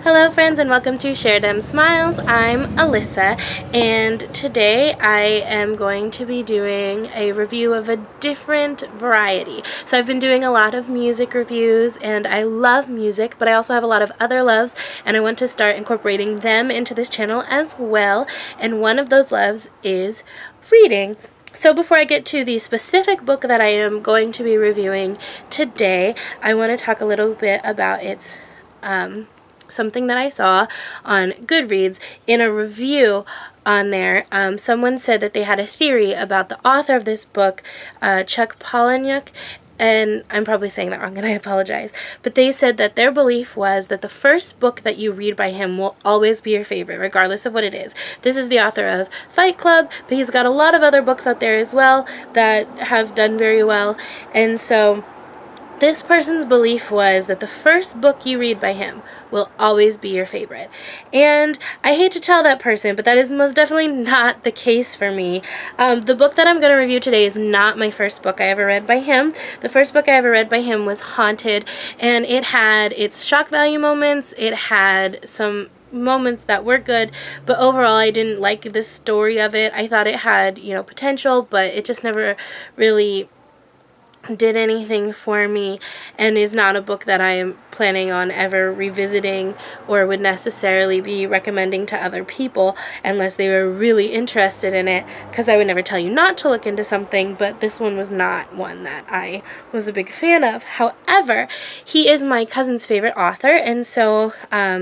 Hello friends and welcome to Share Dem Smiles. I'm Alyssa and today I am going to be doing a review of a different variety. So I've been doing a lot of music reviews and I love music, but I also have a lot of other loves and I want to start incorporating them into this channel as well, and one of those loves is reading. So before I get to the specific book that I am going to be reviewing today, I want to talk a little bit about its something that I saw on Goodreads in a review on there. Someone said that they had a theory about the author of this book, Chuck Palahniuk, and I'm probably saying that wrong and I apologize, but they said that their belief was that the first book that you read by him will always be your favorite, regardless of what it is. This is the author of Fight Club, but he's got a lot of other books out there as well that have done very well, and so this person's belief was that the first book you read by him will always be your favorite. And I hate to tell that person, but that is most definitely not the case for me. The book that I'm going to review today is not my first book I ever read by him. The first book I ever read by him was Haunted, and it had its shock value moments. It had some moments that were good, but overall I didn't like the story of it. I thought it had, potential, but it just never really did anything for me, and is not a book that I am planning on ever revisiting or would necessarily be recommending to other people unless they were really interested in it, because I would never tell you not to look into something, but this one was not one that I was a big fan of. However, he is my cousin's favorite author, and so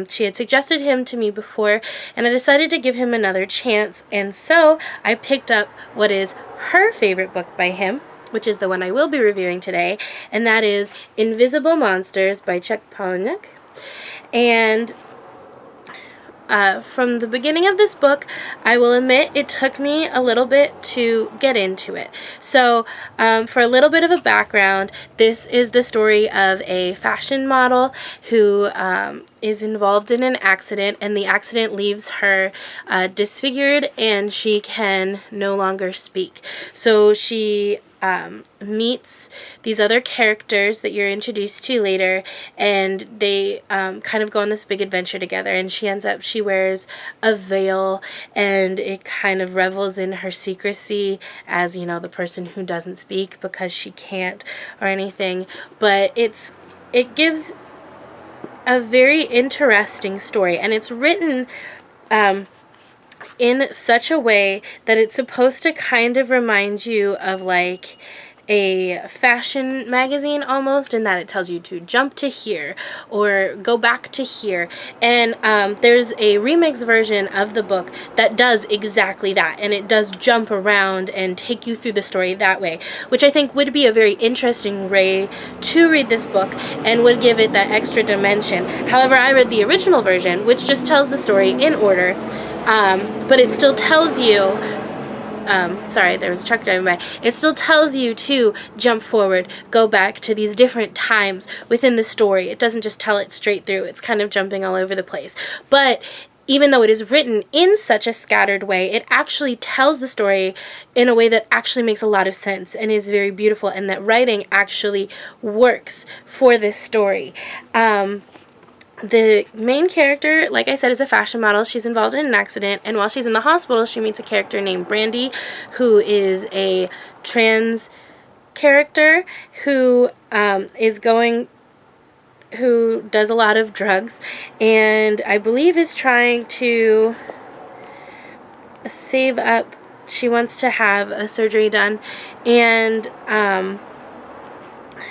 she had suggested him to me before, and I decided to give him another chance, and so I picked up what is her favorite book by him, which is the one I will be reviewing today, and that is Invisible Monsters by Chuck Palahniuk. And from the beginning of this book, I will admit it took me a little bit to get into it. So for a little bit of a background, this is the story of a fashion model who is involved in an accident, and the accident leaves her disfigured and she can no longer speak. So she meets these other characters that you're introduced to later, and they kind of go on this big adventure together, and she wears a veil, and it kind of revels in her secrecy as, the person who doesn't speak because she can't or anything, but it gives a very interesting story, and it's written in such a way that it's supposed to kind of remind you of like a fashion magazine almost, in that it tells you to jump to here or go back to here, and there's a remix version of the book that does exactly that, and it does jump around and take you through the story that way, which I think would be a very interesting way to read this book and would give it that extra dimension. However, I read the original version, which just tells the story in order, but it still tells you sorry, there was a truck driving by. It still tells you to jump forward, go back to these different times within the story. It doesn't just tell it straight through. It's kind of jumping all over the place. But even though it is written in such a scattered way, it actually tells the story in a way that actually makes a lot of sense and is very beautiful, and that writing actually works for this story. The main character, like I said, is a fashion model. She's involved in an accident, and while she's in the hospital, she meets a character named Brandy, who is a trans character who who does a lot of drugs, and I believe is trying to save up. She wants to have a surgery done, and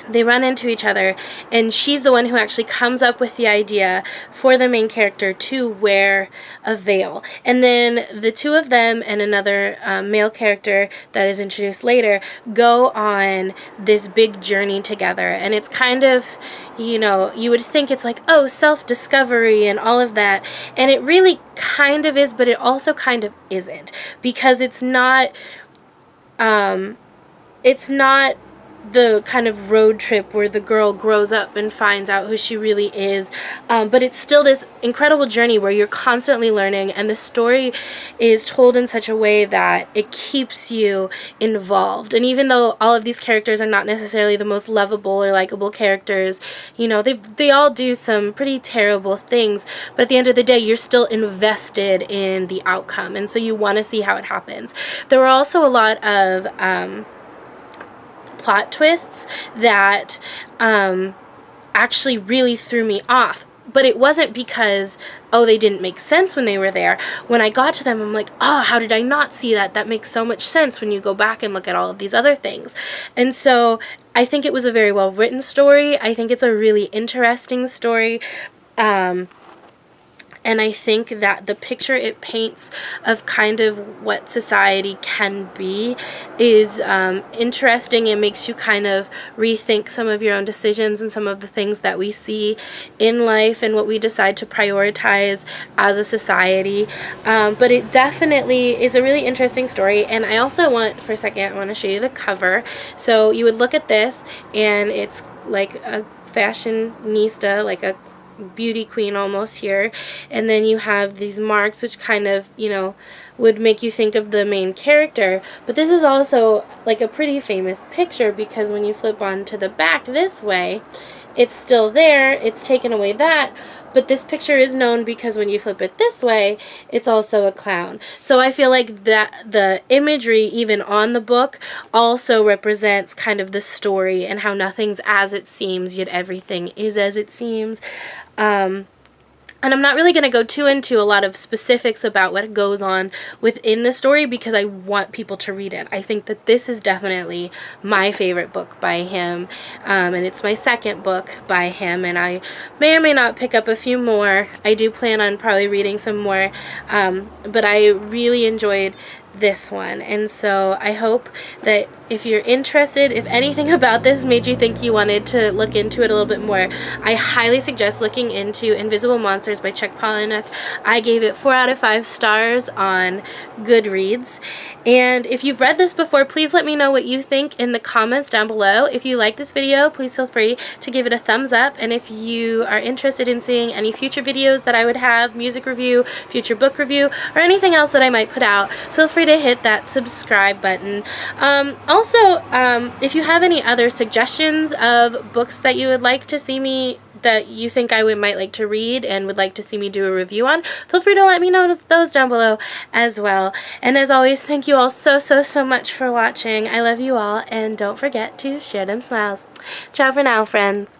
they run into each other, and she's the one who actually comes up with the idea for the main character to wear a veil. And then the two of them and another male character that is introduced later go on this big journey together, and it's kind of, you would think it's like, oh, self-discovery and all of that, and it really kind of is, but it also kind of isn't, because it's not the kind of road trip where the girl grows up and finds out who she really is. But it's still this incredible journey where you're constantly learning, and the story is told in such a way that it keeps you involved. And even though all of these characters are not necessarily the most lovable or likable characters, you know, they all do some pretty terrible things, but at the end of the day, you're still invested in the outcome, and so you want to see how it happens. There were also a lot of plot twists that actually really threw me off. But it wasn't because, oh, they didn't make sense when they were there. When I got to them, I'm like, oh, how did I not see that? That makes so much sense when you go back and look at all of these other things. And so I think it was a very well written story. I think it's a really interesting story. And I think that the picture it paints of kind of what society can be is interesting. It makes you kind of rethink some of your own decisions and some of the things that we see in life and what we decide to prioritize as a society. But it definitely is a really interesting story. And I also want, for a second, I want to show you the cover. So you would look at this, and it's like a fashionista, like a beauty queen almost here, and then you have these marks which kind of, you know, would make you think of the main character. But this is also like a pretty famous picture, because when you flip on to the back this way, it's still there, it's taken away that, but this picture is known because when you flip it this way, it's also a clown. So I feel like that the imagery even on the book also represents kind of the story and how nothing's as it seems, yet everything is as it seems. And I'm not really going to go too into a lot of specifics about what goes on within the story, because I want people to read it. I think that this is definitely my favorite book by him, and it's my second book by him, and I may or may not pick up a few more. I do plan on probably reading some more, but I really enjoyed this one. And so I hope that if you're interested, if anything about this made you think you wanted to look into it a little bit more, I highly suggest looking into Invisible Monsters by Chuck Palahniuk. I gave it 4 out of 5 stars on Goodreads. And if you've read this before, please let me know what you think in the comments down below. If you like this video, please feel free to give it a thumbs up. And if you are interested in seeing any future videos that I would have, music review, future book review, or anything else that I might put out, feel free to hit that subscribe button. Also, if you have any other suggestions of books that you would like to see me, that you think I might like to read and would like to see me do a review on, feel free to let me know those down below as well. And as always, thank you all so much for watching. I love you all, and don't forget to share them smiles. Ciao for now, friends.